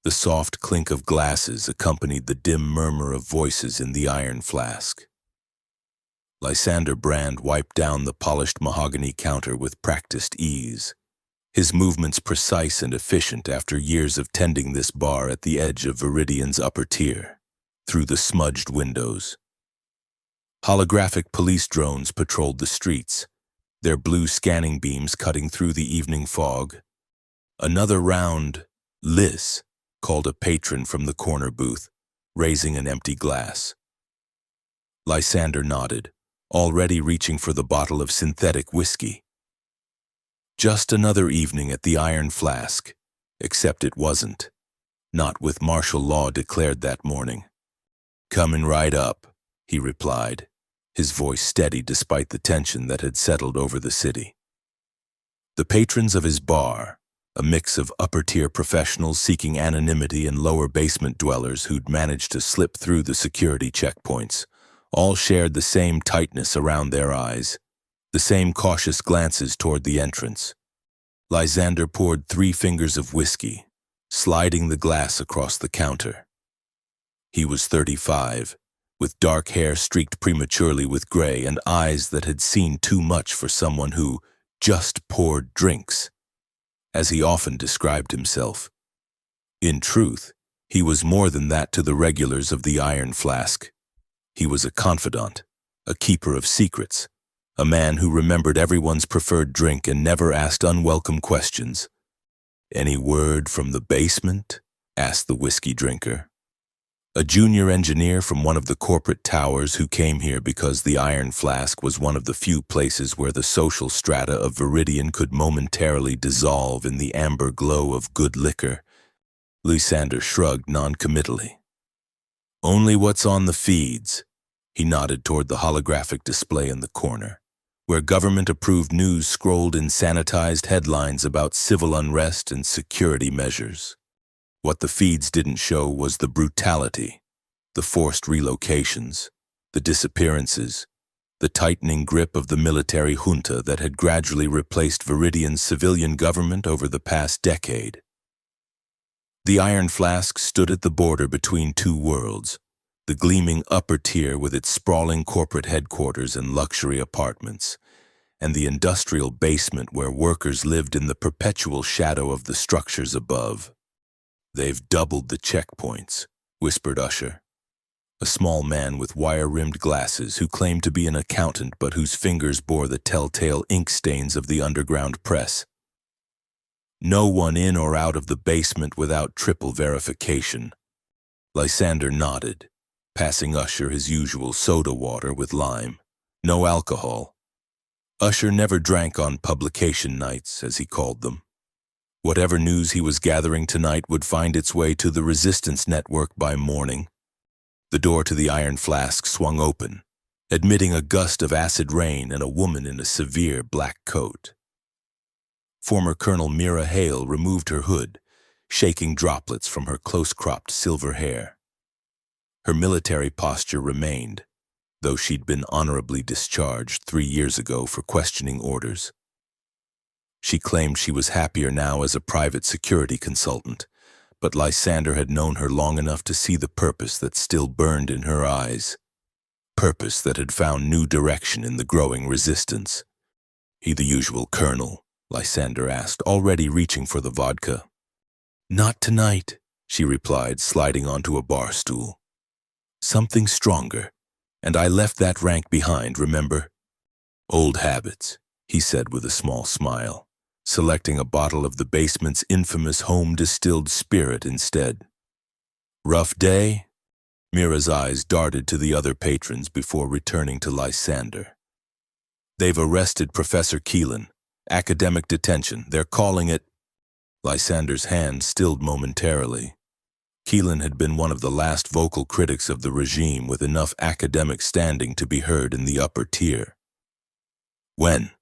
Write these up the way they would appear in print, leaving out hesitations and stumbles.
The soft clink of glasses accompanied the dim murmur of voices in the iron flask. Lysander Brand wiped down the polished mahogany counter with practiced ease, his movements precise and efficient after years of tending this bar at the edge of Viridian's upper tier, through the smudged windows. Holographic police drones patrolled the streets, their blue scanning beams cutting through the evening fog. "Another round, Liz," called a patron from the corner booth, raising an empty glass. Lysander nodded, already reaching for the bottle of synthetic whiskey. Just another evening at the Iron Flask, except it wasn't. Not with martial law declared that morning. "Coming right up," he replied, his voice steady despite the tension that had settled over the city. The patrons of his bar, a mix of upper-tier professionals seeking anonymity and lower basement dwellers who'd managed to slip through the security checkpoints, all shared the same tightness around their eyes, the same cautious glances toward the entrance. Lysander poured 3 fingers of whiskey, sliding the glass across the counter. He was 35, with dark hair streaked prematurely with gray and eyes that had seen too much for someone who just poured drinks, as he often described himself. In truth, he was more than that to the regulars of the Iron Flask. He was a confidant, a keeper of secrets, a man who remembered everyone's preferred drink and never asked unwelcome questions. "Any word from the basement?" asked the whiskey drinker. A junior engineer from one of the corporate towers who came here because the Iron Flask was one of the few places where the social strata of Viridian could momentarily dissolve in the amber glow of good liquor. Lysander shrugged noncommittally. "Only what's on the feeds." He nodded toward the holographic display in the corner, where government-approved news scrolled in sanitized headlines about civil unrest and security measures. What the feeds didn't show was the brutality, the forced relocations, the disappearances, the tightening grip of the military junta that had gradually replaced Viridian's civilian government over the past decade. The Iron Flask stood at the border between 2 worlds, the gleaming upper tier with its sprawling corporate headquarters and luxury apartments, and the industrial basement where workers lived in the perpetual shadow of the structures above. "They've doubled the checkpoints," whispered Usher, a small man with wire-rimmed glasses who claimed to be an accountant but whose fingers bore the telltale ink stains of the underground press. "No one in or out of the basement without triple verification." Lysander nodded, passing Usher his usual soda water with lime. No alcohol. Usher never drank on publication nights, as he called them. Whatever news he was gathering tonight would find its way to the Resistance Network by morning. The door to the Iron Flask swung open, admitting a gust of acid rain and a woman in a severe black coat. Former Colonel Mira Hale removed her hood, shaking droplets from her close-cropped silver hair. Her military posture remained, though she'd been honorably discharged 3 years ago for questioning orders. She claimed she was happier now as a private security consultant, but Lysander had known her long enough to see the purpose that still burned in her eyes. Purpose that had found new direction in the growing resistance. "He the usual colonel?" Lysander asked, already reaching for the vodka. "Not tonight," she replied, sliding onto a bar stool. "Something stronger, and I left that rank behind, remember?" "Old habits," he said with a small smile, selecting a bottle of the basement's infamous home-distilled spirit instead. "Rough day?" Mira's eyes darted to the other patrons before returning to Lysander. "They've arrested Professor Keelan. Academic detention. They're calling it—" Lysander's hand stilled momentarily. Keelan had been one of the last vocal critics of the regime with enough academic standing to be heard in the upper tier. "When?"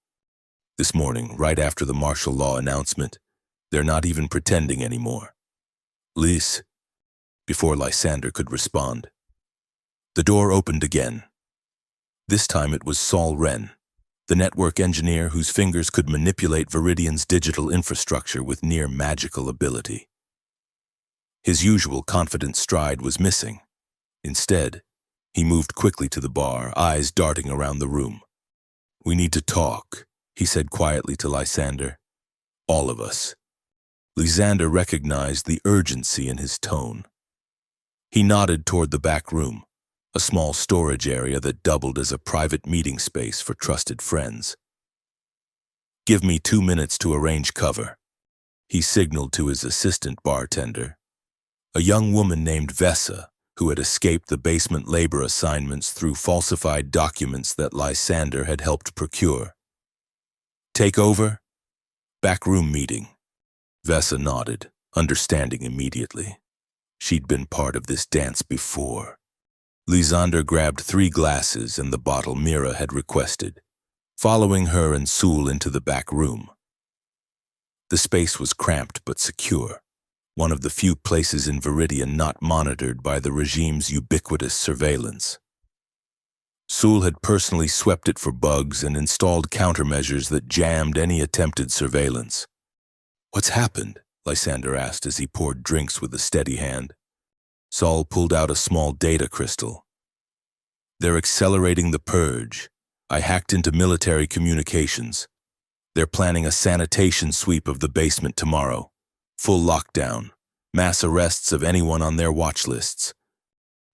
"This morning, right after the martial law announcement. They're not even pretending anymore." "Lys," before Lysander could respond. The door opened again. This time it was Saul Wren, the network engineer whose fingers could manipulate Viridian's digital infrastructure with near magical ability. His usual confident stride was missing. Instead, he moved quickly to the bar, eyes darting around the room. "We need to talk," he said quietly to Lysander. "All of us." Lysander recognized the urgency in his tone. He nodded toward the back room, a small storage area that doubled as a private meeting space for trusted friends. "Give me 2 minutes to arrange cover," he signaled to his assistant bartender, a young woman named Vessa, who had escaped the basement labor assignments through falsified documents that Lysander had helped procure. "Take over?" "Back room meeting." Vessa nodded, understanding immediately. She'd been part of this dance before. Lysander grabbed 3 glasses and the bottle Mira had requested, following her and Sul into the back room. The space was cramped but secure, one of the few places in Viridian not monitored by the regime's ubiquitous surveillance. Sul had personally swept it for bugs and installed countermeasures that jammed any attempted surveillance. "What's happened?" Lysander asked as he poured drinks with a steady hand. Saul pulled out a small data crystal. "They're accelerating the purge. I hacked into military communications. They're planning a sanitation sweep of the basement tomorrow. Full lockdown. Mass arrests of anyone on their watch lists."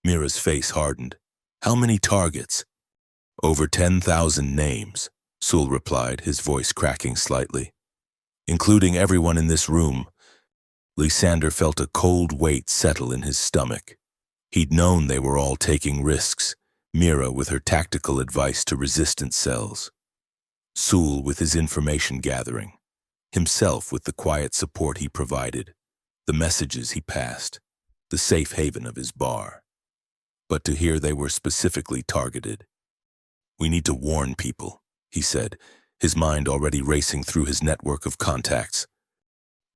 Mira's face hardened. "How many targets?" "Over 10,000 names," Sul replied, his voice cracking slightly. "Including everyone in this room." Lysander felt a cold weight settle in his stomach. He'd known they were all taking risks, Mira with her tactical advice to resistance cells, Sul with his information gathering, himself with the quiet support he provided, the messages he passed, the safe haven of his bar. But to hear they were specifically targeted. "We need to warn people," he said, his mind already racing through his network of contacts.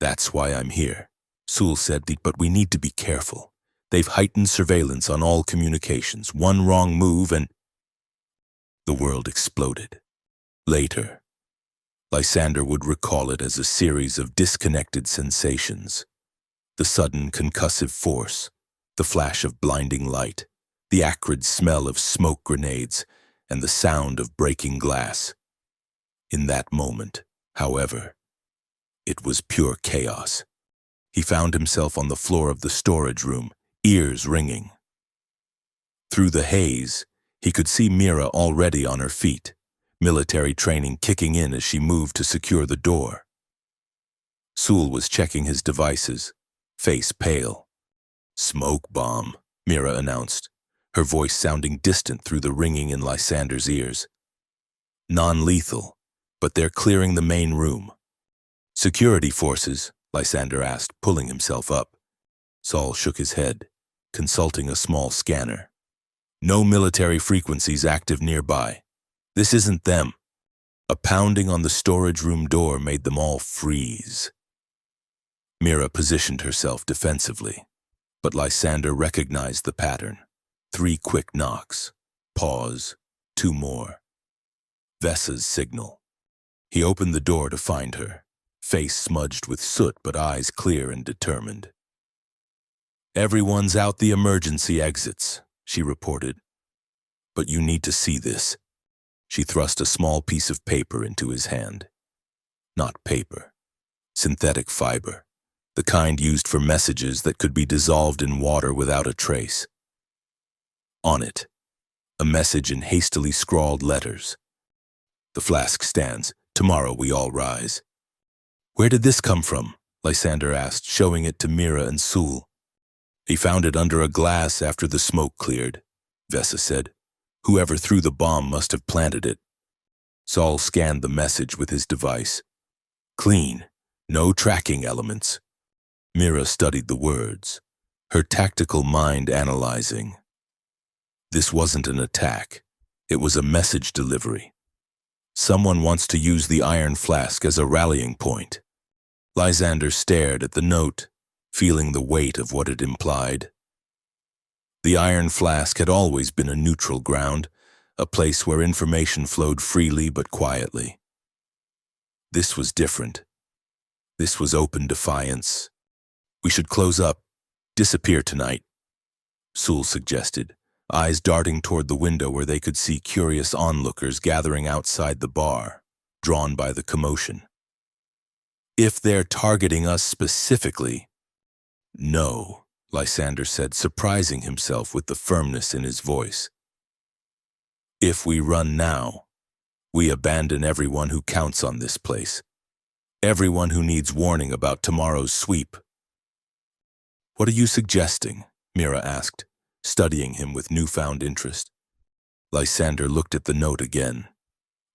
"That's why I'm here," Sul said, "but we need to be careful. They've heightened surveillance on all communications. One wrong move and..." The world exploded. Later, Lysander would recall it as a series of disconnected sensations. The sudden concussive force, the flash of blinding light, the acrid smell of smoke grenades, and the sound of breaking glass. In that moment, however, it was pure chaos. He found himself on the floor of the storage room, ears ringing. Through the haze, he could see Mira already on her feet, military training kicking in as she moved to secure the door. Sul was checking his devices, face pale. "Smoke bomb," Mira announced, her voice sounding distant through the ringing in Lysander's ears. "Non-lethal, but they're clearing the main room." "Security forces?" Lysander asked, pulling himself up. Saul shook his head, consulting a small scanner. "No military frequencies active nearby. This isn't them." A pounding on the storage room door made them all freeze. Mira positioned herself defensively, but Lysander recognized the pattern. 3 quick knocks. Pause. 2 more. Vessa's signal. He opened the door to find her, face smudged with soot but eyes clear and determined. "Everyone's out the emergency exits," she reported. "But you need to see this." She thrust a small piece of paper into his hand. Not paper. Synthetic fiber. The kind used for messages that could be dissolved in water without a trace. On it, a message in hastily scrawled letters. "The flask stands. Tomorrow we all rise." "Where did this come from?" Lysander asked, showing it to Mira and Sul. "He found it under a glass after the smoke cleared," Vessa said. "Whoever threw the bomb must have planted it." Saul scanned the message with his device. "Clean. No tracking elements." Mira studied the words, her tactical mind analyzing. This wasn't an attack. It was a message delivery. Someone wants to use the iron flask as a rallying point. Lysander stared at the note, feeling the weight of what it implied. The iron flask had always been a neutral ground, a place where information flowed freely but quietly. This was different. This was open defiance. "We should close up," Disappear tonight, Sewell suggested, eyes darting toward the window where they could see curious onlookers gathering outside the bar, drawn by the commotion. If they're targeting us specifically. No, Lysander said, surprising himself with the firmness in his voice. If we run now, we abandon everyone who counts on this place. Everyone who needs warning about tomorrow's sweep. What are you suggesting? Mira asked, studying him with newfound interest. Lysander looked at the note again,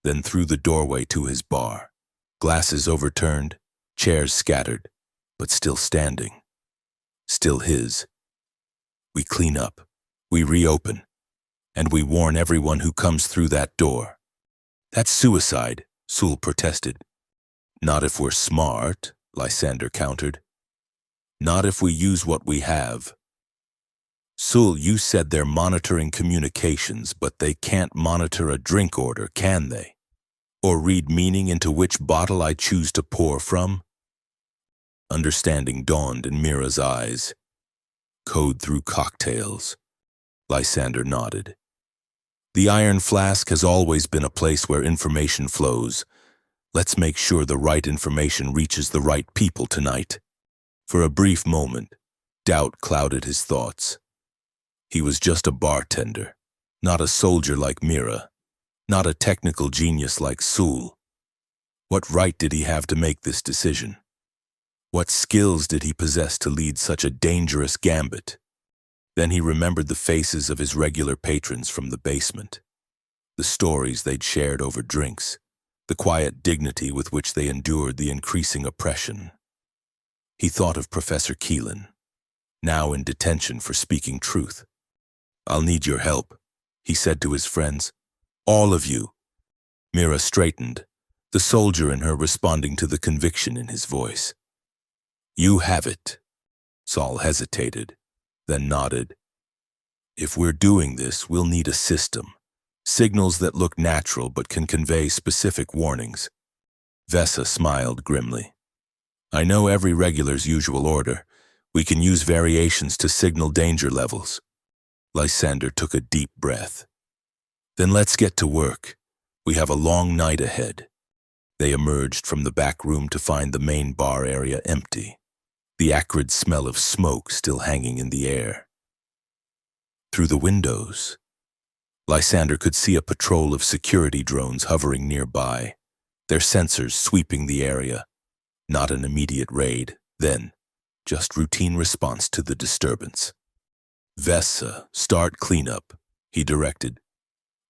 then through the doorway to his bar. Glasses overturned, chairs scattered, but still standing. Still his. We clean up, we reopen, and we warn everyone who comes through that door. That's suicide, Sewell protested. Not if we're smart, Lysander countered. Not if we use what we have. Sewell, you said they're monitoring communications, but they can't monitor a drink order, can they? Or read meaning into which bottle I choose to pour from? Understanding dawned in Mira's eyes. Code through cocktails. Lysander nodded. The Iron Flask has always been a place where information flows. Let's make sure the right information reaches the right people tonight. For a brief moment, doubt clouded his thoughts. He was just a bartender, not a soldier like Mira, not a technical genius like Sewell. What right did he have to make this decision? What skills did he possess to lead such a dangerous gambit? Then he remembered the faces of his regular patrons from the basement, the stories they'd shared over drinks, the quiet dignity with which they endured the increasing oppression. He thought of Professor Keelan, now in detention for speaking truth. I'll need your help, he said to his friends. All of you. Mira straightened, the soldier in her responding to the conviction in his voice. You have it. Saul hesitated, then nodded. If we're doing this, we'll need a system. Signals that look natural but can convey specific warnings. Vesa smiled grimly. I know every regular's usual order. We can use variations to signal danger levels. Lysander took a deep breath. Then let's get to work. We have a long night ahead. They emerged from the back room to find the main bar area empty, the acrid smell of smoke still hanging in the air. Through the windows, Lysander could see a patrol of security drones hovering nearby, their sensors sweeping the area. Not an immediate raid, then just routine response to the disturbance. Vesa, start cleanup, he directed.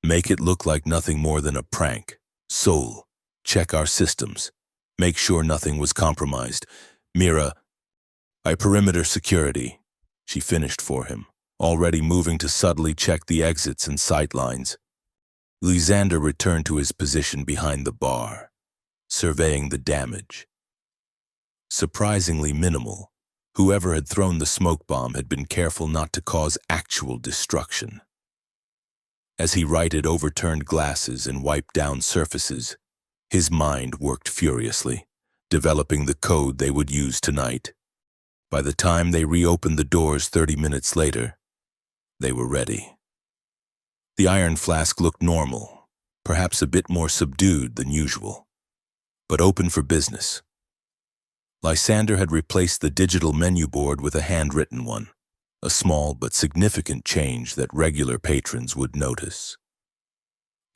Make it look like nothing more than a prank. Sol, check our systems. Make sure nothing was compromised. Mira, I perimeter security, she finished for him, already moving to subtly check the exits and sightlines. Lysander returned to his position behind the bar, surveying the damage. Surprisingly minimal. Whoever had thrown the smoke bomb had been careful not to cause actual destruction. As he righted overturned glasses and wiped down surfaces, his mind worked furiously, developing the code they would use tonight. By the time they reopened the doors 30 minutes later, they were ready. The Iron Flask looked normal, perhaps a bit more subdued than usual, but open for business. Lysander had replaced the digital menu board with a handwritten one, a small but significant change that regular patrons would notice.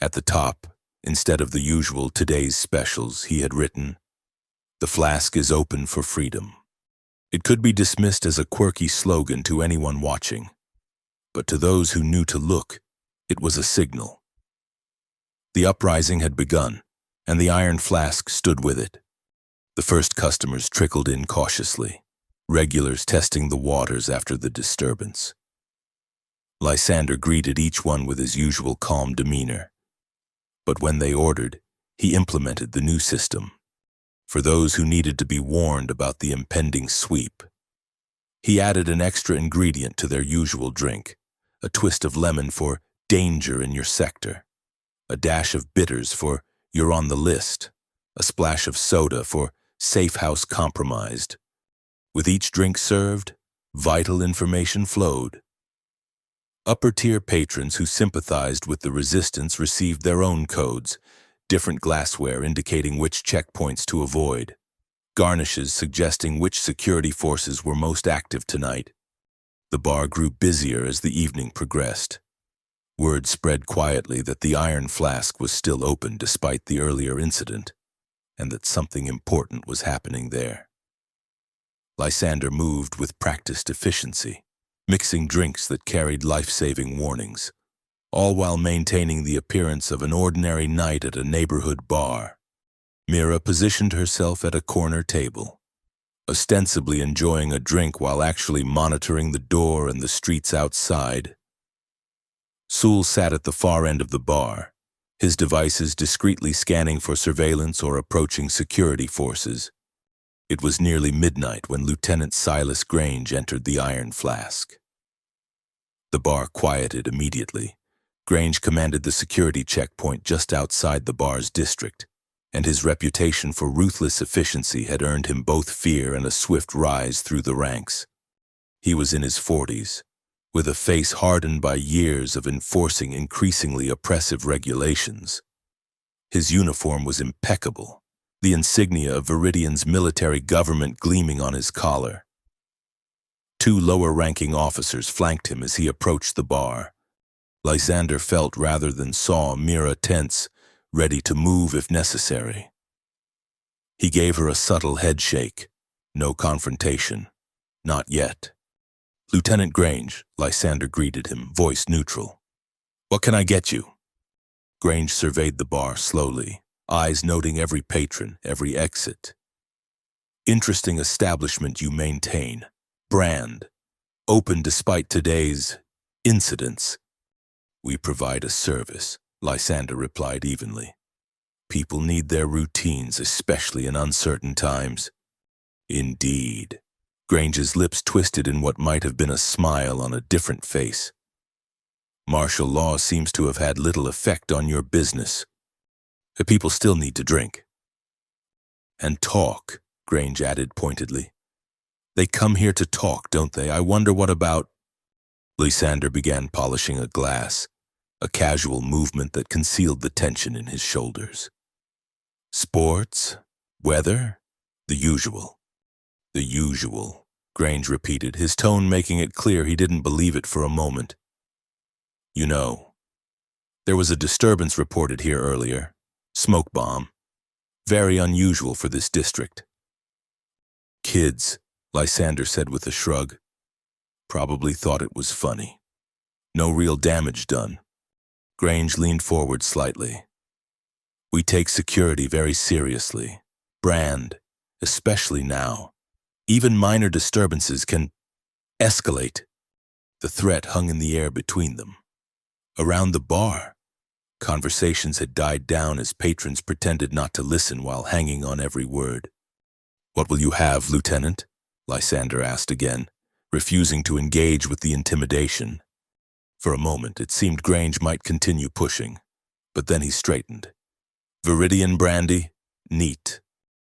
At the top, instead of the usual today's specials, he had written, "The flask is open for freedom." It could be dismissed as a quirky slogan to anyone watching, but to those who knew to look, it was a signal. The uprising had begun, and the Iron Flask stood with it. The first customers trickled in cautiously, regulars testing the waters after the disturbance. Lysander greeted each one with his usual calm demeanor. But when they ordered, he implemented the new system, for those who needed to be warned about the impending sweep. He added an extra ingredient to their usual drink, a twist of lemon for danger in your sector, a dash of bitters for you're on the list, a splash of soda for safe house compromised. With each drink served, Vital information flowed. Upper-tier patrons who sympathized with the resistance received their own codes, different glassware indicating which checkpoints to avoid, garnishes suggesting which security forces were most active tonight. The bar grew busier as the evening progressed. Word spread quietly that the Iron Flask was still open despite the earlier incident, and that something important was happening there. Lysander moved with practiced efficiency, mixing drinks that carried life-saving warnings, all while maintaining the appearance of an ordinary night at a neighborhood bar. Mira positioned herself at a corner table, ostensibly enjoying a drink while actually monitoring the door and the streets outside. Sul sat at the far end of the bar, his devices discreetly scanning for surveillance or approaching security forces. It was nearly midnight when Lieutenant Silas Grange entered the Iron Flask. The bar quieted immediately. Grange commanded the security checkpoint just outside the bar's district, and his reputation for ruthless efficiency had earned him both fear and a swift rise through the ranks. He was in his 40s, with a face hardened by years of enforcing increasingly oppressive regulations. His uniform was impeccable, the insignia of Viridian's military government gleaming on his collar. Two lower-ranking officers flanked him as he approached the bar. Lysander felt rather than saw Mira tense, ready to move if necessary. He gave her a subtle head shake. No confrontation. Not yet. "Lieutenant Grange," Lysander greeted him, voice neutral. "What can I get you?" Grange surveyed the bar slowly, eyes noting every patron, every exit. "Interesting establishment you maintain. Brand. Open despite today's incidents." "We provide a service," Lysander replied evenly. "People need their routines, especially in uncertain times." "Indeed." Grange's lips twisted in what might have been a smile on a different face. "Martial law seems to have had little effect on your business. The people still need to drink." "And talk," Grange added pointedly. "They come here to talk, don't they? I wonder what about—" Lysander began polishing a glass, a casual movement that concealed the tension in his shoulders. "Sports? Weather? The usual." "The usual," Grange repeated, his tone making it clear he didn't believe it for a moment. "You know, there was a disturbance reported here earlier. Smoke bomb. Very unusual for this district." "Kids," Lysander said with a shrug. "Probably thought it was funny. No real damage done." Grange leaned forward slightly. "We take security very seriously. Brand, especially now. Even minor disturbances can escalate." The threat hung in the air between them. Around the bar, conversations had died down as patrons pretended not to listen while hanging on every word. "What will you have, Lieutenant?" Lysander asked again, refusing to engage with the intimidation. For a moment, it seemed Grange might continue pushing, but then he straightened. "Viridian brandy? Neat."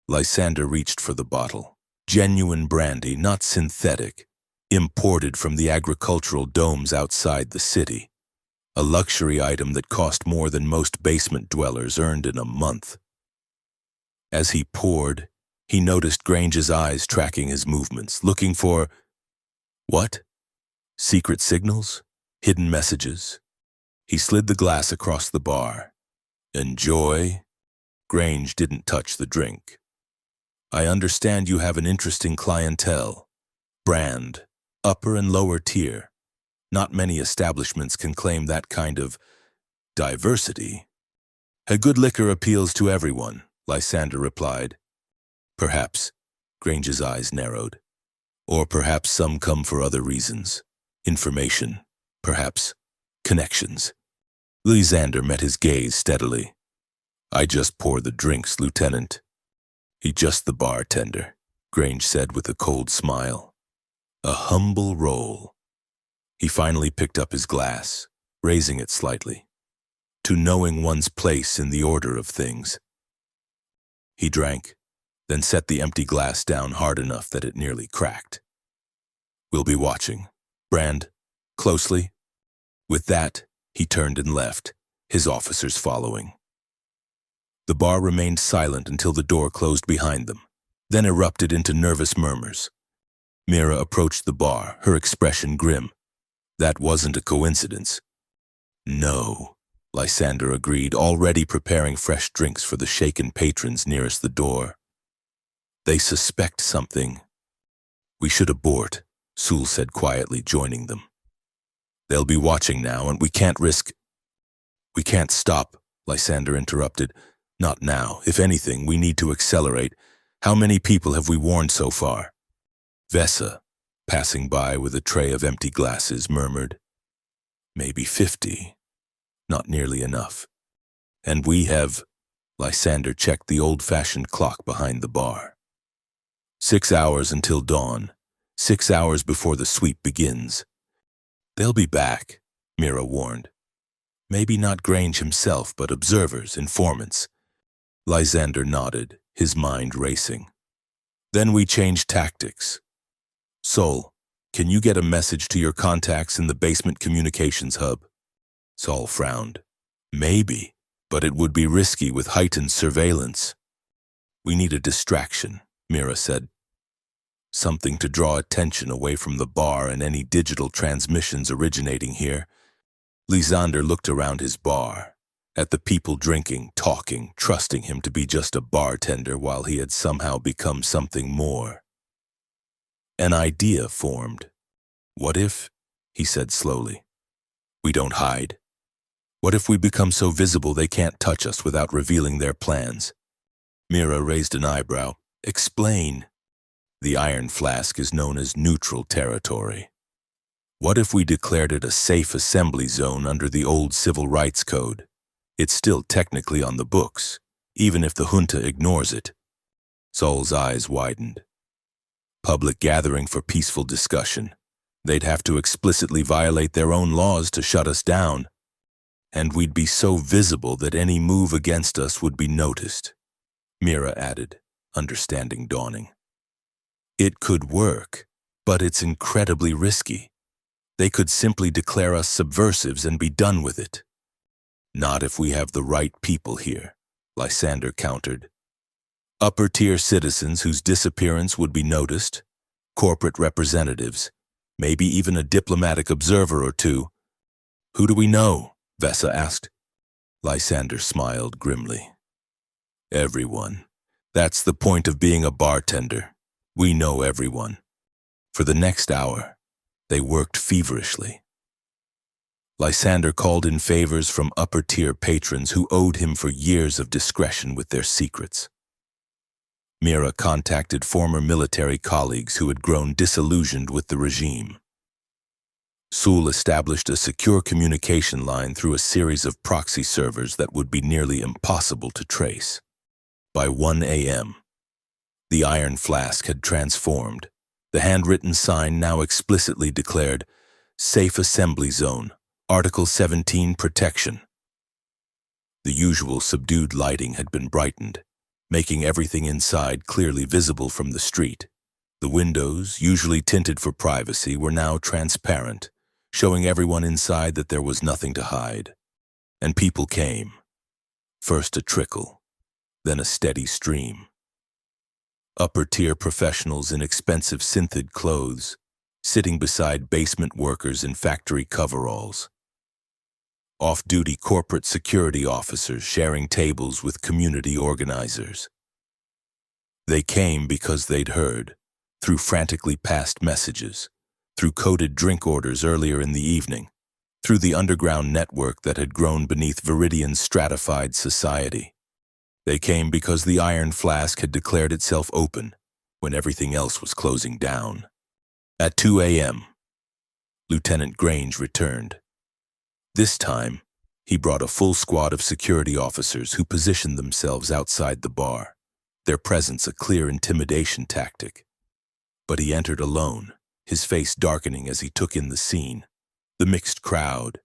Lysander reached for the bottle. Genuine brandy, not synthetic, imported from the agricultural domes outside the city. A luxury item that cost more than most basement dwellers earned in a month. As he poured, he noticed Grange's eyes tracking his movements, looking for... what? Secret signals? Hidden messages? He slid the glass across the bar. "Enjoy." Grange didn't touch the drink. "I understand you have an interesting clientele. Brand, upper and lower tier. Not many establishments can claim that kind of diversity." "A good liquor appeals to everyone," Lysander replied. "Perhaps." Grange's eyes narrowed. "Or perhaps some come for other reasons. Information. Perhaps connections." Lysander met his gaze steadily. "I just pour the drinks, Lieutenant." "He just the bartender," Grange said with a cold smile. "A humble role." He finally picked up his glass, raising it slightly. "To knowing one's place in the order of things." He drank, then set the empty glass down hard enough that it nearly cracked. We'll be watching. Brand, closely." With that, he turned and left, his officers following. The bar remained silent until the door closed behind them, then erupted into nervous murmurs. Mira approached the bar, her expression grim. That wasn't a coincidence. "No," Lysander agreed, already preparing fresh drinks for the shaken patrons nearest the door. "They suspect something." "We should abort," Sul said quietly, joining them. "They'll be watching now, and we can't risk—" "We can't stop," Lysander interrupted. "Not now. If anything, we need to accelerate. How many people have we warned so far?" Vesa, passing by with a tray of empty glasses, murmured, "Maybe 50. Not nearly enough. And we have—" Lysander checked the old-fashioned clock behind the bar. 6 hours until dawn. 6 hours before the sweep begins. "They'll be back," Mira warned. "Maybe not Grange himself, but observers, informants." Lysander nodded, his mind racing. "Then we change tactics. Sol, can you get a message to your contacts in the basement communications hub?" Sol frowned. "Maybe, but it would be risky with heightened surveillance." "We need a distraction," Mira said. "Something to draw attention away from the bar and any digital transmissions originating here." Lysander looked around his bar, at the people drinking, talking, trusting him to be just a bartender while he had somehow become something more. An idea formed. "What if," he said slowly, "we don't hide? What if we become so visible they can't touch us without revealing their plans?" Mira raised an eyebrow. "Explain." "The Iron Flask is known as neutral territory. What if we declared it a safe assembly zone under the old Civil Rights Code? It's still technically on the books, even if the junta ignores it." Sol's eyes widened. "Public gathering for peaceful discussion. They'd have to explicitly violate their own laws to shut us down. And we'd be so visible that any move against us would be noticed," Mira added, understanding dawning. "It could work, but it's incredibly risky. They could simply declare us subversives and be done with it." "Not if we have the right people here," Lysander countered. "Upper-tier citizens whose disappearance would be noticed, corporate representatives, maybe even a diplomatic observer or two." "Who do we know?" Vesa asked. Lysander smiled grimly. "Everyone. That's the point of being a bartender. We know everyone." For the next hour, they worked feverishly. Lysander called in favors from upper-tier patrons who owed him for years of discretion with their secrets. Mira contacted former military colleagues who had grown disillusioned with the regime. Sul established a secure communication line through a series of proxy servers that would be nearly impossible to trace. By 1 a.m., the Iron Flask had transformed. The handwritten sign now explicitly declared, "Safe Assembly Zone, Article 17 Protection." The usual subdued lighting had been brightened, making everything inside clearly visible from the street. The windows, usually tinted for privacy, were now transparent, showing everyone inside that there was nothing to hide. And people came. First a trickle, then a steady stream. Upper-tier professionals in expensive synthetic clothes, sitting beside basement workers in factory coveralls. Off-duty corporate security officers sharing tables with community organizers. They came because they'd heard, through frantically passed messages, through coded drink orders earlier in the evening, through the underground network that had grown beneath Viridian's stratified society. They came because the Iron Flask had declared itself open when everything else was closing down. At 2 a.m., Lieutenant Grange returned. This time, he brought a full squad of security officers who positioned themselves outside the bar, their presence a clear intimidation tactic. But he entered alone, his face darkening as he took in the scene. The mixed crowd,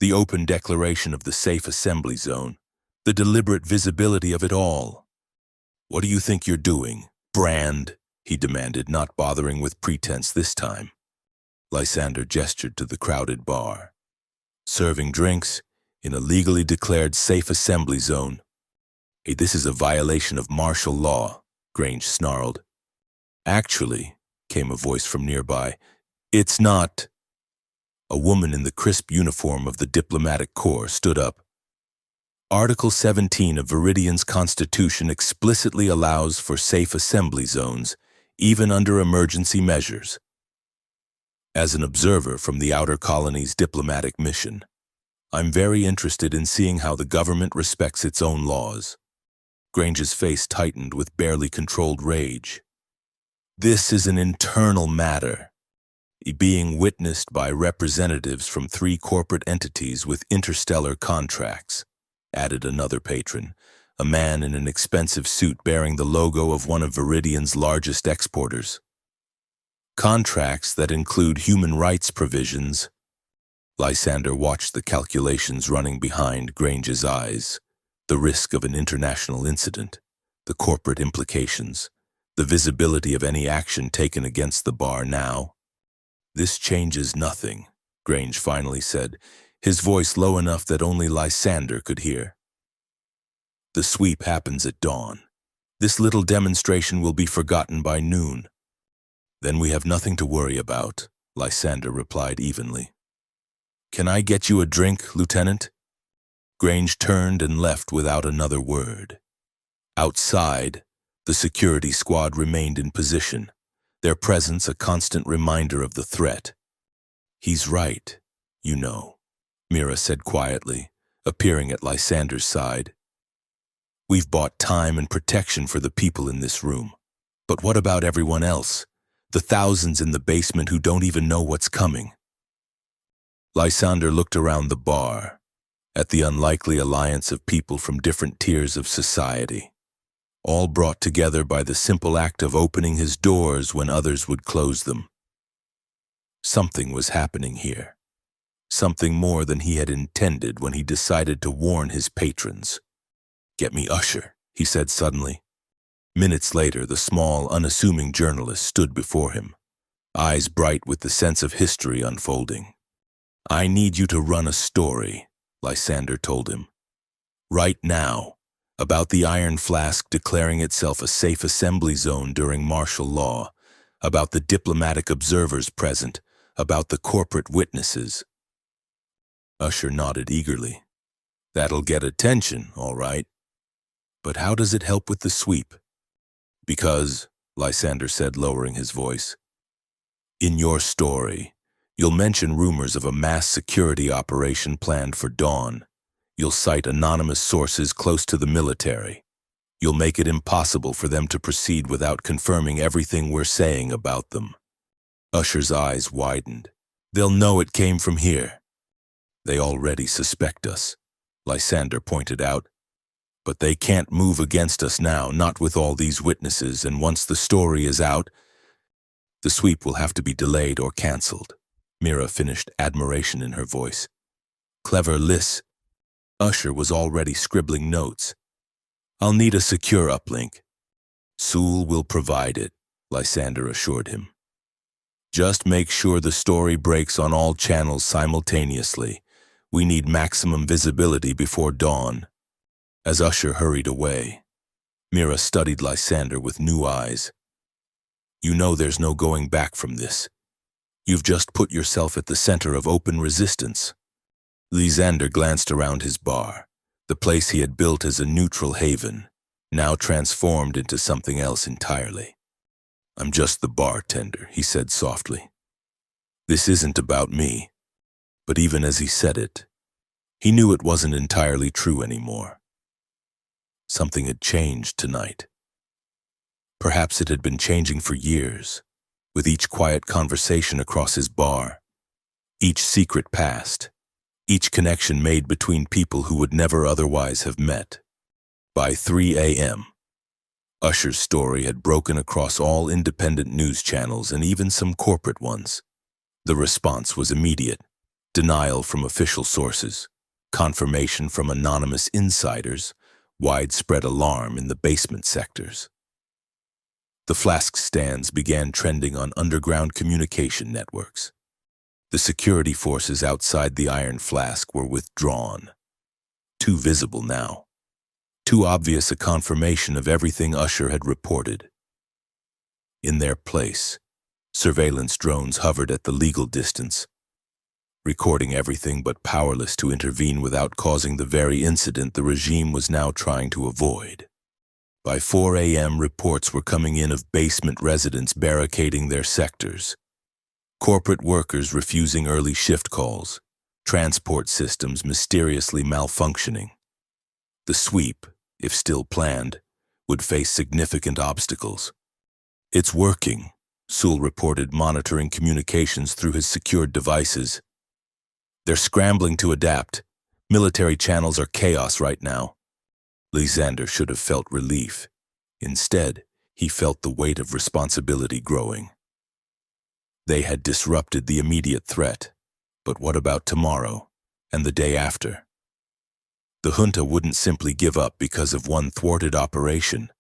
the open declaration of the safe assembly zone, the deliberate visibility of it all. "What do you think you're doing, Brand?" he demanded, not bothering with pretense this time. Lysander gestured to the crowded bar. Serving drinks in a legally declared safe assembly zone. Hey, this is a violation of martial law, Grange snarled. Actually, came a voice from nearby, it's not. A woman in the crisp uniform of the diplomatic corps stood up. Article 17 of Viridian's Constitution explicitly allows for safe assembly zones, even under emergency measures. As an observer from the Outer Colony's diplomatic mission, I'm very interested in seeing how the government respects its own laws. Grange's face tightened with barely controlled rage. This is an internal matter, being witnessed by representatives from 3 corporate entities with interstellar contracts, added another patron, a man in an expensive suit bearing the logo of one of Viridian's largest exporters. Contracts that include human rights provisions. Lysander watched the calculations running behind Grange's eyes. The risk of an international incident, the corporate implications, the visibility of any action taken against the bar now. This changes nothing, Grange finally said, his voice low enough that only Lysander could hear. The sweep happens at dawn. This little demonstration will be forgotten by noon. Then we have nothing to worry about, Lysander replied evenly. Can I get you a drink, Lieutenant? Grange turned and left without another word. Outside, the security squad remained in position, their presence a constant reminder of the threat. He's right, you know, Mira said quietly, appearing at Lysander's side. We've bought time and protection for the people in this room. But what about everyone else? The thousands in the basement who don't even know what's coming? Lysander looked around the bar, at the unlikely alliance of people from different tiers of society, all brought together by the simple act of opening his doors when others would close them. Something was happening here, something more than he had intended when he decided to warn his patrons. Get me Usher, he said suddenly. Minutes later, the small, unassuming journalist stood before him, eyes bright with the sense of history unfolding. I need you to run a story, Lysander told him. Right now, about the Iron Flask declaring itself a safe assembly zone during martial law, about the diplomatic observers present, about the corporate witnesses. Usher nodded eagerly. That'll get attention, all right. But how does it help with the sweep? Because, Lysander said, lowering his voice, in your story, you'll mention rumors of a mass security operation planned for dawn. You'll cite anonymous sources close to the military. You'll make it impossible for them to proceed without confirming everything we're saying about them. Usher's eyes widened. They'll know it came from here. They already suspect us, Lysander pointed out. But they can't move against us now, not with all these witnesses, and once the story is out, the sweep will have to be delayed or cancelled. Mira finished, admiration in her voice. Clever Lys. Usher was already scribbling notes. I'll need a secure uplink. Sewell will provide it, Lysander assured him. Just make sure the story breaks on all channels simultaneously. We need maximum visibility before dawn. As Usher hurried away, Mira studied Lysander with new eyes. You know there's no going back from this. You've just put yourself at the center of open resistance. Lysander glanced around his bar, the place he had built as a neutral haven, now transformed into something else entirely. I'm just the bartender, he said softly. This isn't about me. But even as he said it, he knew it wasn't entirely true anymore. Something had changed tonight. Perhaps it had been changing for years, with each quiet conversation across his bar, each secret passed, each connection made between people who would never otherwise have met. By 3 a.m., Usher's story had broken across all independent news channels and even some corporate ones. The response was immediate: denial from official sources, confirmation from anonymous insiders, widespread alarm in the basement sectors. The flask stands began trending on underground communication networks. The security forces outside the Iron Flask were withdrawn. Too visible now. Too obvious a confirmation of everything Usher had reported. In their place, surveillance drones hovered at the legal distance, recording everything but powerless to intervene without causing the very incident the regime was now trying to avoid. By 4 a.m., reports were coming in of basement residents barricading their sectors, corporate workers refusing early shift calls, transport systems mysteriously malfunctioning. The sweep, if still planned, would face significant obstacles. "It's working," Sewell reported, monitoring communications through his secured devices. "They're scrambling to adapt. Military channels are chaos right now." Lysander should have felt relief. Instead, he felt the weight of responsibility growing. They had disrupted the immediate threat, but what about tomorrow and the day after? The junta wouldn't simply give up because of one thwarted operation.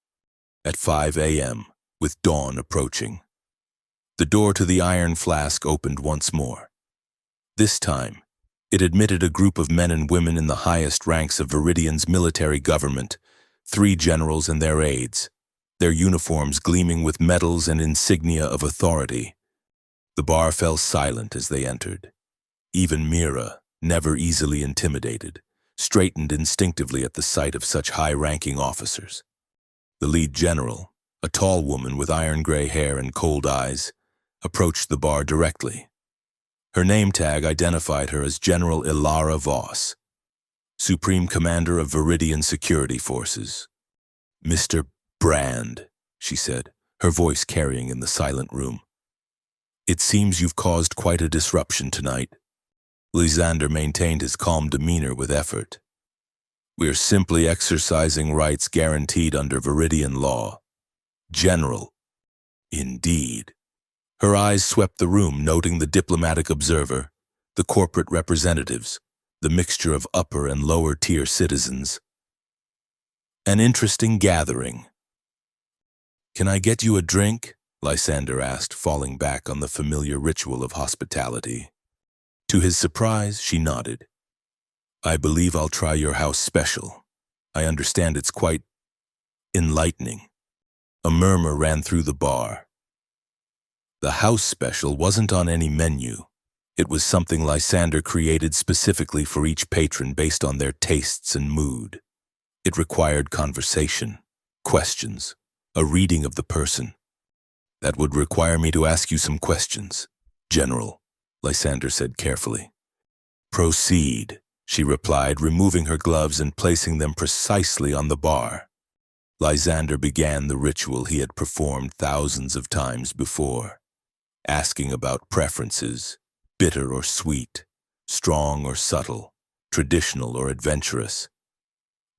At 5 a.m., with dawn approaching, the door to the Iron Flask opened once more. This time, it admitted a group of men and women in the highest ranks of Viridian's military government, 3 generals and their aides, their uniforms gleaming with medals and insignia of authority. The bar fell silent as they entered. Even Mira, never easily intimidated, straightened instinctively at the sight of such high-ranking officers. The lead general, a tall woman with iron-gray hair and cold eyes, approached the bar directly. Her name tag identified her as General Ilara Voss, Supreme Commander of Viridian Security Forces. "Mr. Brand," she said, her voice carrying in the silent room. "It seems you've caused quite a disruption tonight." Lysander maintained his calm demeanor with effort. "We're simply exercising rights guaranteed under Viridian law." "General." "Indeed." Her eyes swept the room, noting the diplomatic observer, the corporate representatives, the mixture of upper and lower-tier citizens. "An interesting gathering." "Can I get you a drink?" Lysander asked, falling back on the familiar ritual of hospitality. To his surprise, she nodded. "I believe I'll try your house special. I understand it's quite enlightening." A murmur ran through the bar. The house special wasn't on any menu. It was something Lysander created specifically for each patron based on their tastes and mood. It required conversation, questions, a reading of the person. "That would require me to ask you some questions, General," Lysander said carefully. "Proceed," she replied, removing her gloves and placing them precisely on the bar. Lysander began the ritual he had performed thousands of times before, asking about preferences, bitter or sweet, strong or subtle, traditional or adventurous.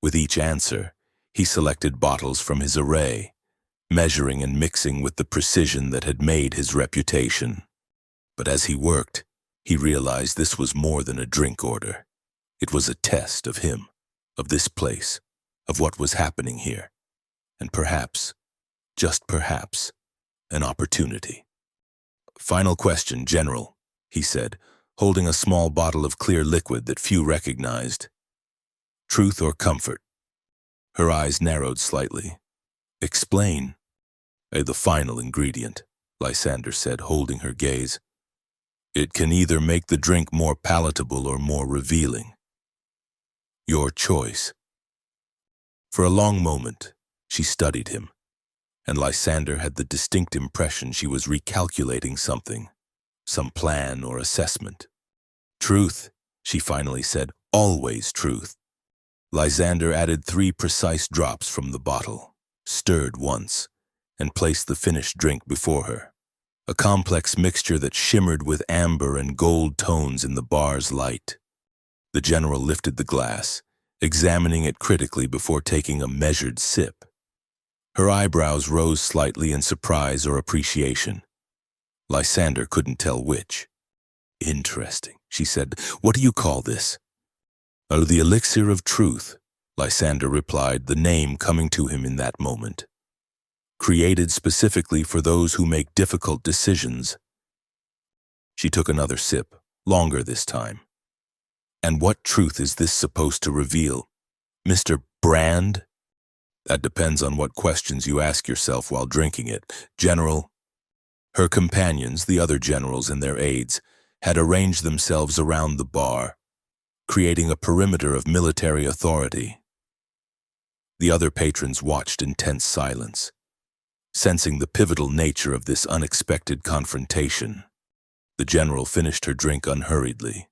With each answer, he selected bottles from his array, measuring and mixing with the precision that had made his reputation. But as he worked, he realized this was more than a drink order. It was a test of him, of this place, of what was happening here, and perhaps, just perhaps, an opportunity. "Final question, General," he said, holding a small bottle of clear liquid that few recognized. "Truth or comfort?" Her eyes narrowed slightly. "Explain." "The final ingredient," Lysander said, holding her gaze. "It can either make the drink more palatable or more revealing. Your choice." For a long moment, she studied him, and Lysander had the distinct impression she was recalculating something, some plan or assessment. "Truth," she finally said, "always truth." Lysander added 3 precise drops from the bottle, stirred once, and placed the finished drink before her, a complex mixture that shimmered with amber and gold tones in the bar's light. The general lifted the glass, examining it critically before taking a measured sip. Her eyebrows rose slightly in surprise or appreciation. Lysander couldn't tell which. "Interesting," she said. "What do you call this?" "Oh, the elixir of truth," Lysander replied, the name coming to him in that moment. "Created specifically for those who make difficult decisions." She took another sip, longer this time. And what truth is this supposed to reveal? Mr. Brand? That depends on what questions you ask yourself while drinking it. General. Her companions, the other generals and their aides, had arranged themselves around the bar, creating a perimeter of military authority. The other patrons watched in tense silence, sensing the pivotal nature of this unexpected confrontation. The general finished her drink unhurriedly,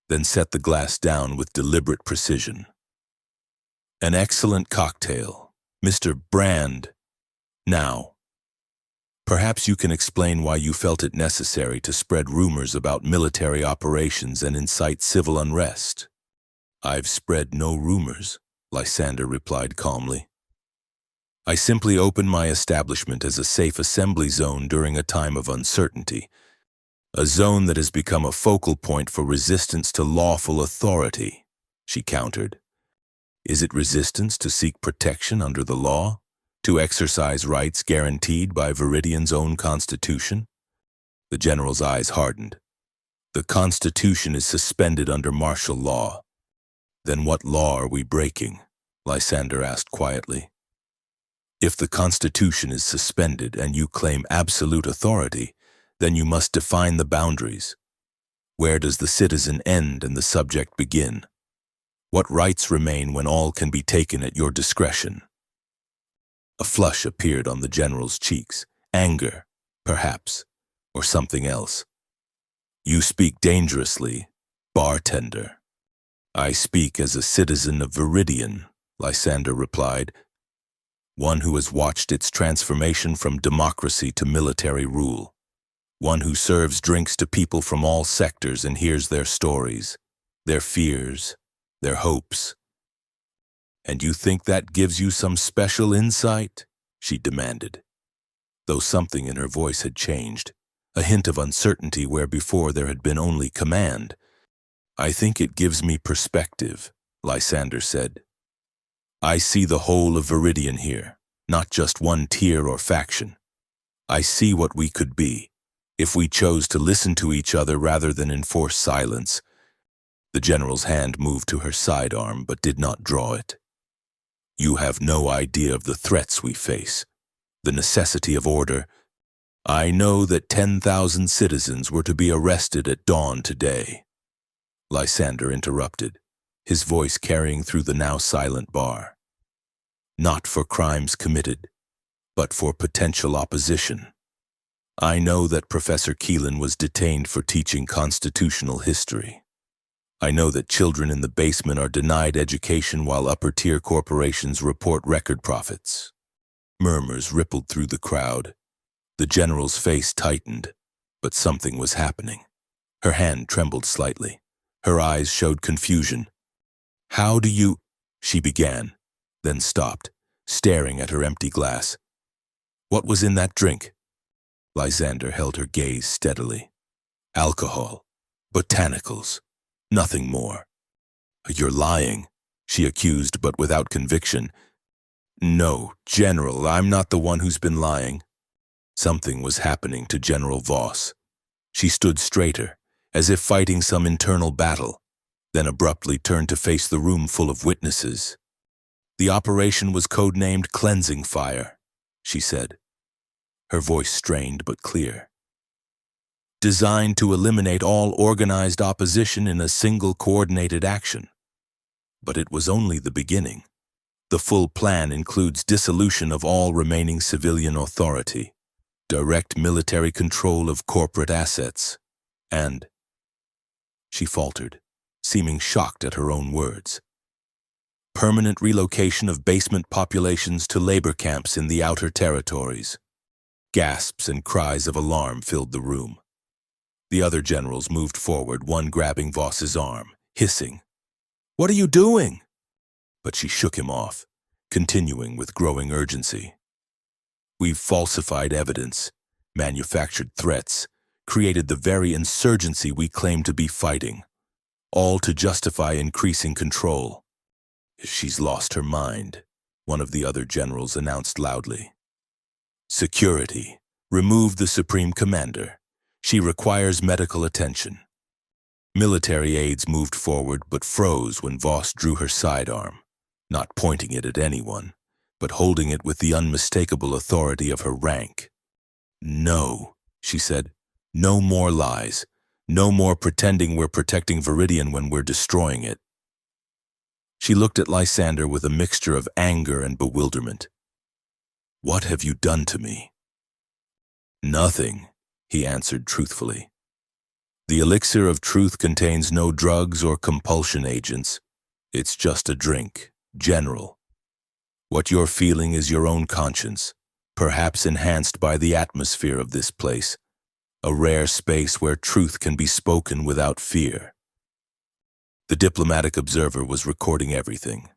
then set the glass down with deliberate precision. An excellent cocktail, Mr. Brand. Now, perhaps you can explain why you felt it necessary to spread rumors about military operations and incite civil unrest. I've spread no rumors, Lysander replied calmly. I simply opened my establishment as a safe assembly zone during a time of uncertainty, a zone that has become a focal point for resistance to lawful authority, she countered. Is it resistance to seek protection under the law? To exercise rights guaranteed by Viridian's own constitution? The general's eyes hardened. The Constitution is suspended under martial law. Then what law are we breaking? Lysander asked quietly. If the Constitution is suspended and you claim absolute authority, then you must define the boundaries. Where does the citizen end and the subject begin? What rights remain when all can be taken at your discretion? A flush appeared on the general's cheeks. Anger, perhaps, or something else. You speak dangerously, Bartender. I speak as a citizen of Viridian, Lysander replied, one who has watched its transformation from democracy to military rule, one who serves drinks to people from all sectors and hears their stories, their fears, their hopes. And you think that gives you some special insight? She demanded, though something in her voice had changed, a hint of uncertainty where before there had been only command. I think it gives me perspective, Lysander said. I see the whole of Viridian here, not just one tier or faction. I see what we could be, if we chose to listen to each other rather than enforce silence. The general's hand moved to her sidearm but did not draw it. You have no idea of the threats we face, the necessity of order. I know that 10,000 citizens were to be arrested at dawn today. Lysander interrupted, his voice carrying through the now silent bar. Not for crimes committed, but for potential opposition. I know that Professor Keelan was detained for teaching constitutional history. I know that children in the basement are denied education while upper-tier corporations report record profits. Murmurs rippled through the crowd. The general's face tightened, but something was happening. Her hand trembled slightly. Her eyes showed confusion. How do you... she began, then stopped, staring at her empty glass. What was in that drink? Lysander held her gaze steadily. Alcohol. Botanicals. Nothing more. You're lying, she accused, but without conviction. No, General, I'm not the one who's been lying. Something was happening to General Voss. She stood straighter, as if fighting some internal battle, then abruptly turned to face the room full of witnesses. The operation was codenamed Cleansing Fire, she said, her voice strained but clear. Designed to eliminate all organized opposition in a single coordinated action. But it was only the beginning. The full plan includes dissolution of all remaining civilian authority, direct military control of corporate assets, and... She faltered, seeming shocked at her own words. Permanent relocation of basement populations to labor camps in the outer territories. Gasps and cries of alarm filled the room. The other generals moved forward, one grabbing Voss's arm, hissing, "What are you doing?" But she shook him off, continuing with growing urgency. We've falsified evidence, manufactured threats, created the very insurgency we claim to be fighting, all to justify increasing control. She's lost her mind, one of the other generals announced loudly. Security. Remove the Supreme Commander. She requires medical attention. Military aides moved forward but froze when Voss drew her sidearm, not pointing it at anyone, but holding it with the unmistakable authority of her rank. "No," she said. "No more lies. No more pretending we're protecting Viridian when we're destroying it." She looked at Lysander with a mixture of anger and bewilderment. "What have you done to me?" "Nothing," he answered truthfully. "The elixir of truth contains no drugs or compulsion agents. It's just a drink, General. What you're feeling is your own conscience, perhaps enhanced by the atmosphere of this place, a rare space where truth can be spoken without fear." The diplomatic observer was recording everything.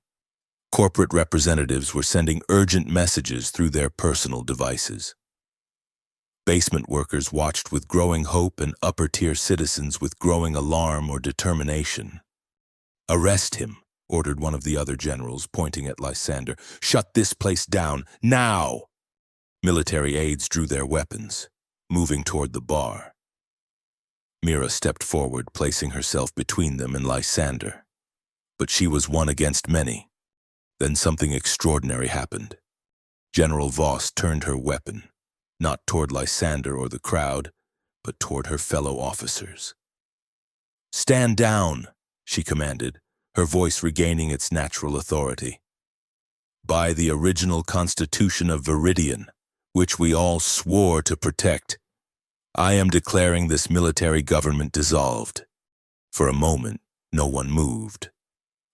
Corporate representatives were sending urgent messages through their personal devices. Basement workers watched with growing hope and upper-tier citizens with growing alarm or determination. "Arrest him," ordered one of the other generals, pointing at Lysander. "Shut this place down, now!" Military aides drew their weapons, moving toward the bar. Mira stepped forward, placing herself between them and Lysander. But she was one against many. Then something extraordinary happened. General Voss turned her weapon, not toward Lysander or the crowd, but toward her fellow officers. "Stand down," she commanded, her voice regaining its natural authority. "By the original constitution of Viridian, which we all swore to protect, I am declaring this military government dissolved." For a moment, no one moved.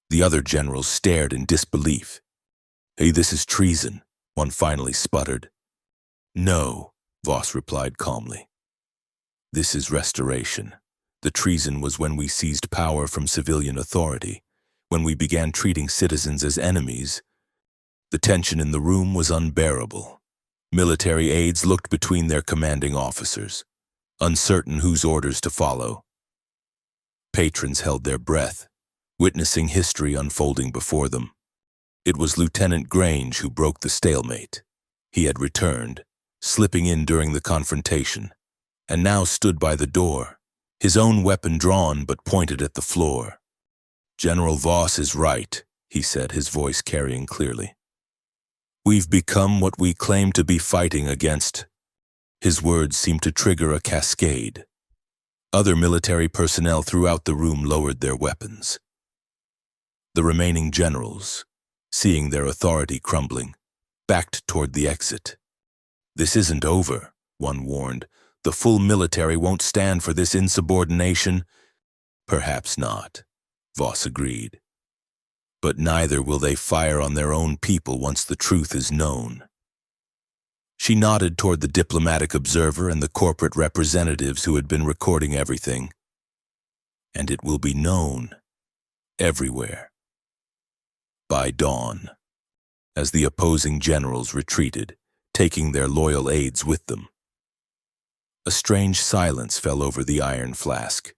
The other generals stared in disbelief. "Hey, this is treason," one finally sputtered. "No," Voss replied calmly. "This is restoration. The treason was when we seized power from civilian authority, when we began treating citizens as enemies." The tension in the room was unbearable. Military aides looked between their commanding officers, uncertain whose orders to follow. Patrons held their breath, witnessing history unfolding before them. It was Lieutenant Grange who broke the stalemate. He had returned, slipping in during the confrontation, and now stood by the door, his own weapon drawn but pointed at the floor. "General Voss is right," he said, his voice carrying clearly. "We've become what we claim to be fighting against." His words seemed to trigger a cascade. Other military personnel throughout the room lowered their weapons. The remaining generals, seeing their authority crumbling, backed toward the exit. "This isn't over," one warned. "The full military won't stand for this insubordination." "Perhaps not," Voss agreed. "But neither will they fire on their own people once the truth is known." She nodded toward the diplomatic observer and the corporate representatives who had been recording everything. "And it will be known, everywhere, by dawn," as the opposing generals retreated, taking their loyal aides with them. A strange silence fell over the iron flask.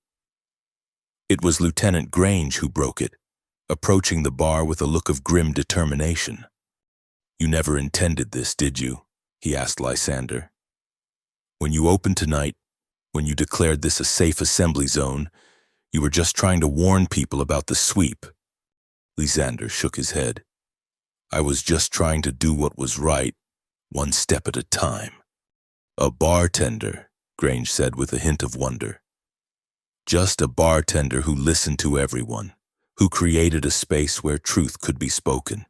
It was Lieutenant Grange who broke it, approaching the bar with a look of grim determination. "You never intended this, did you?" he asked Lysander. "When you opened tonight, when you declared this a safe assembly zone, you were just trying to warn people about the sweep." Lysander shook his head. "I was just trying to do what was right, one step at a time." "A bartender," Grange said with a hint of wonder. "Just a bartender who listened to everyone, who created a space where truth could be spoken."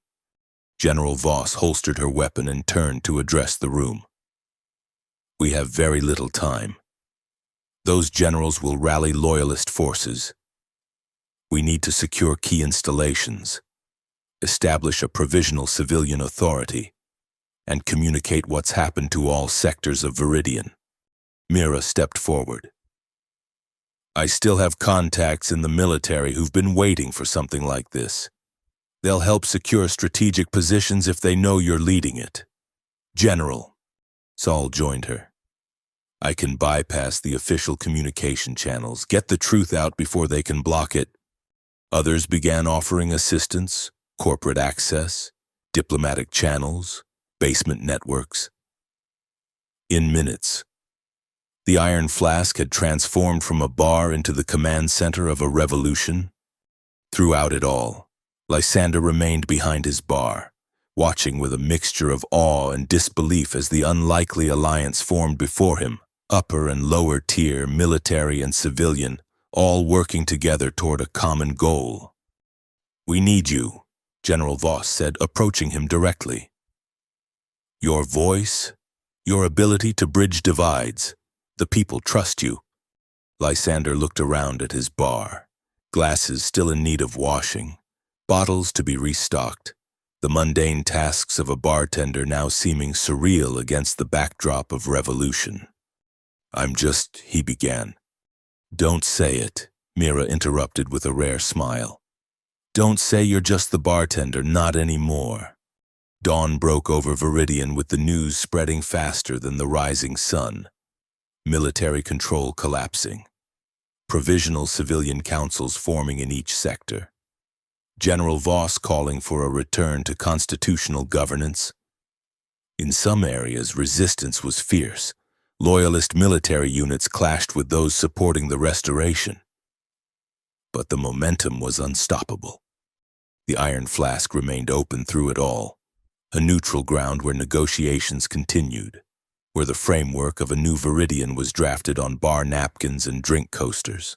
General Voss holstered her weapon and turned to address the room. "We have very little time. Those generals will rally loyalist forces. We need to secure key installations, establish a provisional civilian authority, and communicate what's happened to all sectors of Viridian." Mira stepped forward. "I still have contacts in the military who've been waiting for something like this. They'll help secure strategic positions if they know you're leading it." "General," Saul joined her, "I can bypass the official communication channels, get the truth out before they can block it." Others began offering assistance, corporate access, diplomatic channels, basement networks. In minutes, The Iron Flask had transformed from a bar into the command center of a revolution. Throughout it all, Lysander remained behind his bar, watching with a mixture of awe and disbelief as the unlikely alliance formed before him, upper and lower tier, military and civilian, all working together toward a common goal. "We need you," General Voss said, approaching him directly. "Your voice, your ability to bridge divides. The people trust you." Lysander looked around at his bar, glasses still in need of washing, bottles to be restocked, the mundane tasks of a bartender now seeming surreal against the backdrop of revolution. He began. "Don't say it," Mira interrupted with a rare smile. "Don't say you're just the bartender, not anymore." Dawn broke over Viridian with the news spreading faster than the rising sun. Military control collapsing. Provisional civilian councils forming in each sector. General Voss calling for a return to constitutional governance. In some areas, resistance was fierce. Loyalist military units clashed with those supporting the restoration. But the momentum was unstoppable. The Iron Flask remained open through it all, a neutral ground where negotiations continued, where the framework of a new Viridian was drafted on bar napkins and drink coasters.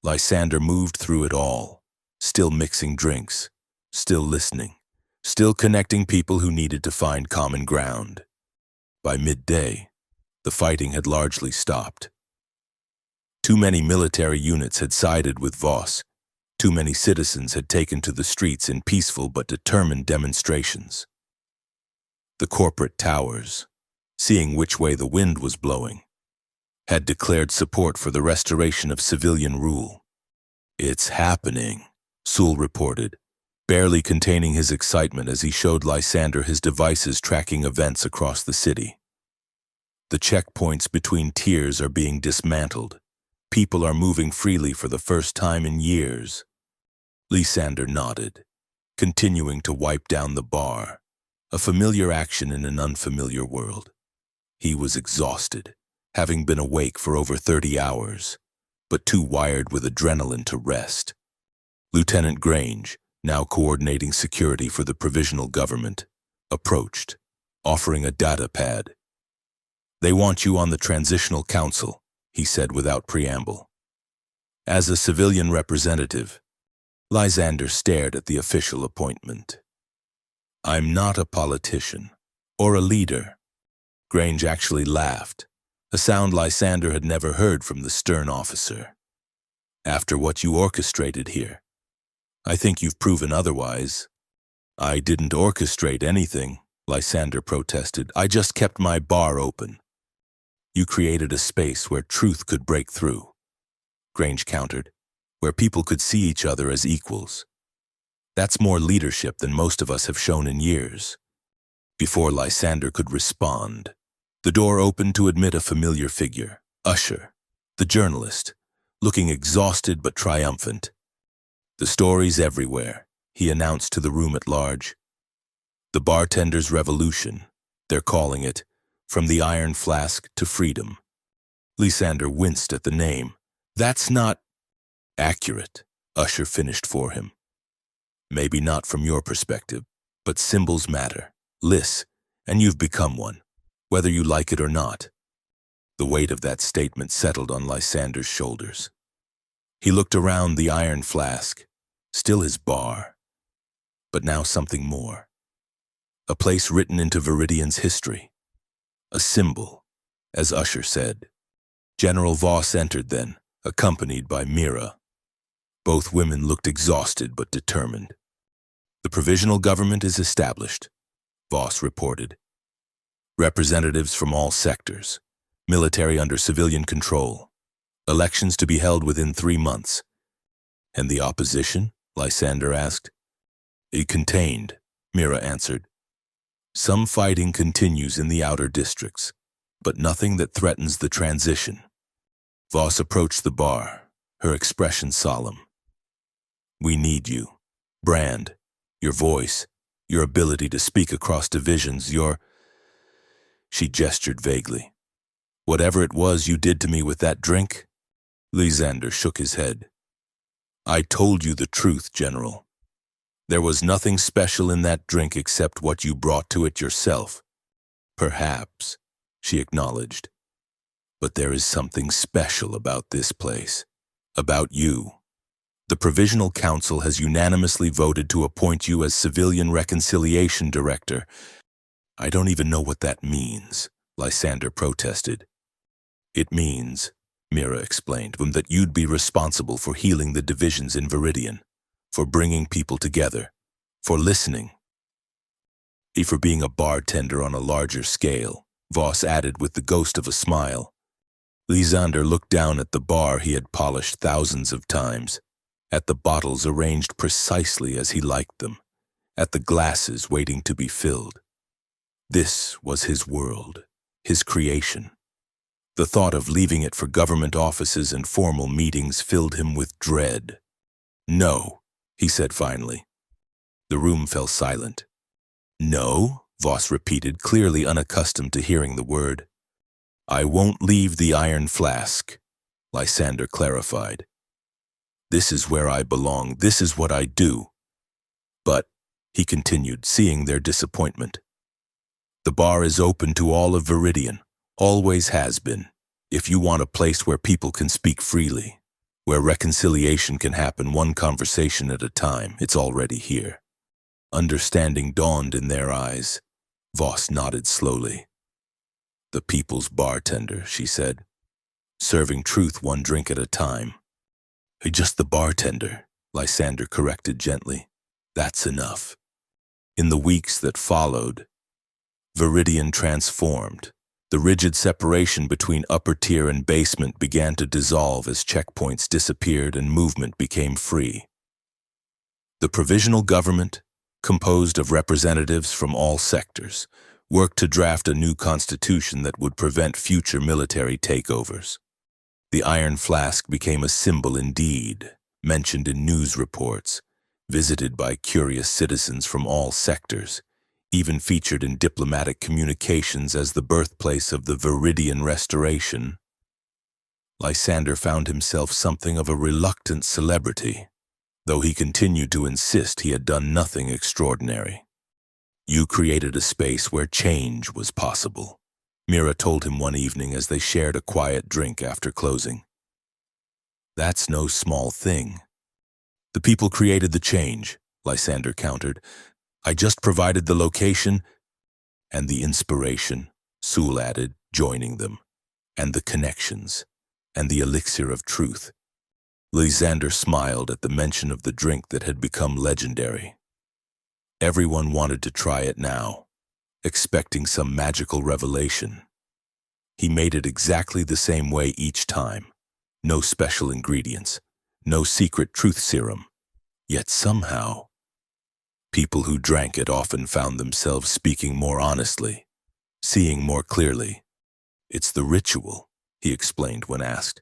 Lysander moved through it all, still mixing drinks, still listening, still connecting people who needed to find common ground. By midday, the fighting had largely stopped. Too many military units had sided with Voss. Too many citizens had taken to the streets in peaceful but determined demonstrations. The corporate towers, seeing which way the wind was blowing, had declared support for the restoration of civilian rule. "It's happening," Sewell reported, barely containing his excitement as he showed Lysander his devices tracking events across the city. "The checkpoints between tiers are being dismantled. People are moving freely for the first time in years." Lysander nodded, continuing to wipe down the bar, a familiar action in an unfamiliar world. He was exhausted, having been awake for over 30 hours, but too wired with adrenaline to rest. Lieutenant Grange, now coordinating security for the provisional government, approached, offering a data pad. "They want you on the Transitional Council," he said without preamble. As a civilian representative, Lysander stared at the official appointment. "I'm not a politician, or a leader." Grange actually laughed, a sound Lysander had never heard from the stern officer. "After what you orchestrated here, I think you've proven otherwise." "I didn't orchestrate anything," Lysander protested. "I just kept my bar open." "You created a space where truth could break through," Grange countered, "where people could see each other as equals. That's more leadership than most of us have shown in years." Before Lysander could respond, the door opened to admit a familiar figure, Usher, the journalist, looking exhausted but triumphant. "The story's everywhere," he announced to the room at large. "The bartender's revolution, they're calling it, from the Iron Flask to freedom." Lysander winced at the name. "That's not accurate," Usher finished for him. "Maybe not from your perspective, but symbols matter. Lys, and you've become one, whether you like it or not." The weight of that statement settled on Lysander's shoulders. He looked around the Iron Flask, still his bar, but now something more. A place written into Viridian's history. A symbol, as Usher said. General Voss entered then, accompanied by Mira. Both women looked exhausted but determined. "The provisional government is established," Voss reported. "Representatives from all sectors, military under civilian control, elections to be held within 3 months. "And the opposition?" Lysander asked. "It contained," Mira answered. "Some fighting continues in the outer districts, but nothing that threatens the transition." Voss approached the bar, her expression solemn. "We need you. Brand, your voice, your ability to speak across divisions, your—" She gestured vaguely. Whatever it was you did to me with that drink? Lysander shook his head. I told you the truth, General. There was nothing special in that drink except what you brought to it yourself. Perhaps, she acknowledged. But there is something special about this place, about you. The Provisional Council has unanimously voted to appoint you as Civilian Reconciliation Director. I don't even know what that means, Lysander protested. It means, Mira explained, that you'd be responsible for healing the divisions in Viridian, for bringing people together, for listening. For being a bartender on a larger scale, Voss added with the ghost of a smile. Lysander looked down at the bar he had polished thousands of times, at the bottles arranged precisely as he liked them, at the glasses waiting to be filled. This was his world, his creation. The thought of leaving it for government offices and formal meetings filled him with dread. No, he said finally. The room fell silent. No, Voss repeated, clearly unaccustomed to hearing the word. I won't leave the iron flask, Lysander clarified. This is where I belong, this is what I do. But, he continued, seeing their disappointment, the bar is open to all of Viridian, always has been. If you want a place where people can speak freely, where reconciliation can happen one conversation at a time, it's already here. Understanding dawned in their eyes. Voss nodded slowly. The people's bartender, she said, serving truth one drink at a time. Just the bartender, Lysander corrected gently. That's enough. In the weeks that followed, Viridian transformed. The rigid separation between upper tier and basement began to dissolve as checkpoints disappeared and movement became free. The provisional government, composed of representatives from all sectors, worked to draft a new constitution that would prevent future military takeovers. The iron flask became a symbol indeed, mentioned in news reports, visited by curious citizens from all sectors, even featured in diplomatic communications as the birthplace of the Viridian Restoration. Lysander found himself something of a reluctant celebrity, though he continued to insist he had done nothing extraordinary. You created a space where change was possible, Mira told him one evening as they shared a quiet drink after closing. That's no small thing. The people created the change, Lysander countered. I just provided the location and the inspiration, Sewell added, joining them, and the connections, and the elixir of truth. Lysander smiled at the mention of the drink that had become legendary. Everyone wanted to try it now, expecting some magical revelation. He made it exactly the same way each time. No special ingredients, no secret truth serum. Yet somehow, people who drank it often found themselves speaking more honestly, seeing more clearly. It's the ritual, he explained when asked.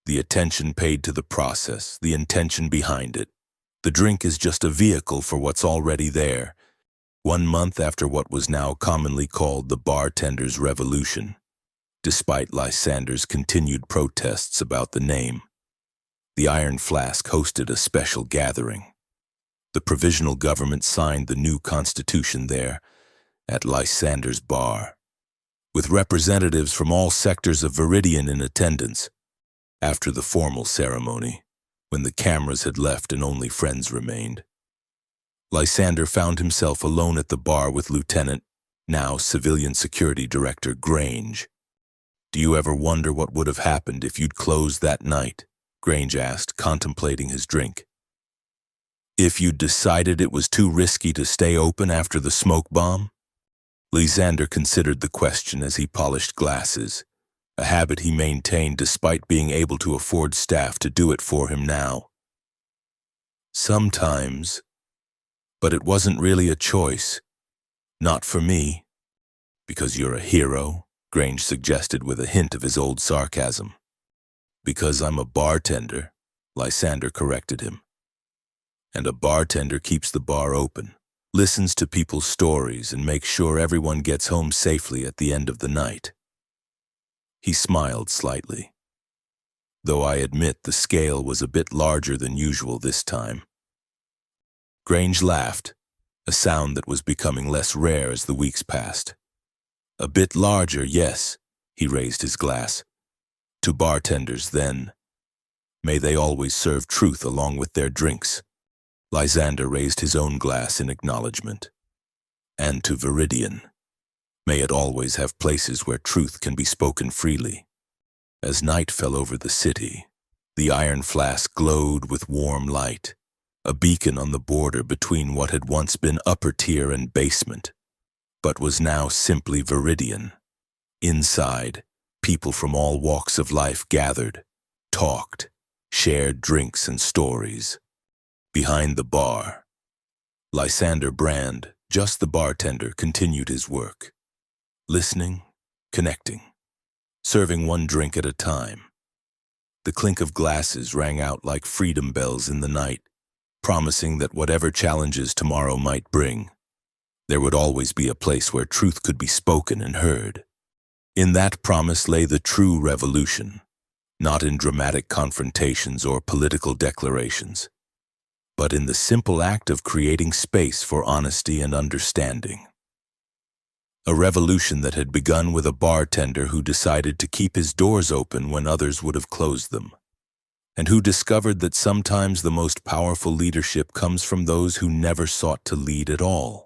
The attention paid to the process, the intention behind it. The drink is just a vehicle for what's already there. 1 month after what was now commonly called the bartender's revolution, despite Lysander's continued protests about the name, the Iron Flask hosted a special gathering. The provisional government signed the new constitution there, at Lysander's bar, with representatives from all sectors of Viridian in attendance. After the formal ceremony, when the cameras had left and only friends remained, Lysander found himself alone at the bar with Lieutenant, now Civilian Security Director Grange. Do you ever wonder what would have happened if you'd closed that night? Grange asked, contemplating his drink. If you'd decided it was too risky to stay open after the smoke bomb? Lysander considered the question as he polished glasses, a habit he maintained despite being able to afford staff to do it for him now. Sometimes, but it wasn't really a choice. Not for me. Because you're a hero, Grange suggested with a hint of his old sarcasm. Because I'm a bartender, Lysander corrected him. And a bartender keeps the bar open, listens to people's stories, and makes sure everyone gets home safely at the end of the night. He smiled slightly, though I admit the scale was a bit larger than usual this time. Grange laughed, a sound that was becoming less rare as the weeks passed. A bit larger, yes, he raised his glass. To bartenders, then. May they always serve truth along with their drinks. Lysander raised his own glass in acknowledgement. And to Viridian. May it always have places where truth can be spoken freely. As night fell over the city, the iron flask glowed with warm light, a beacon on the border between what had once been upper tier and basement, but was now simply Viridian. Inside, people from all walks of life gathered, talked, shared drinks and stories. Behind the bar, Lysander Brand, just the bartender, continued his work. Listening, connecting, serving one drink at a time. The clink of glasses rang out like freedom bells in the night, promising that whatever challenges tomorrow might bring, there would always be a place where truth could be spoken and heard. In that promise lay the true revolution, not in dramatic confrontations or political declarations, but in the simple act of creating space for honesty and understanding. A revolution that had begun with a bartender who decided to keep his doors open when others would have closed them, and who discovered that sometimes the most powerful leadership comes from those who never sought to lead at all.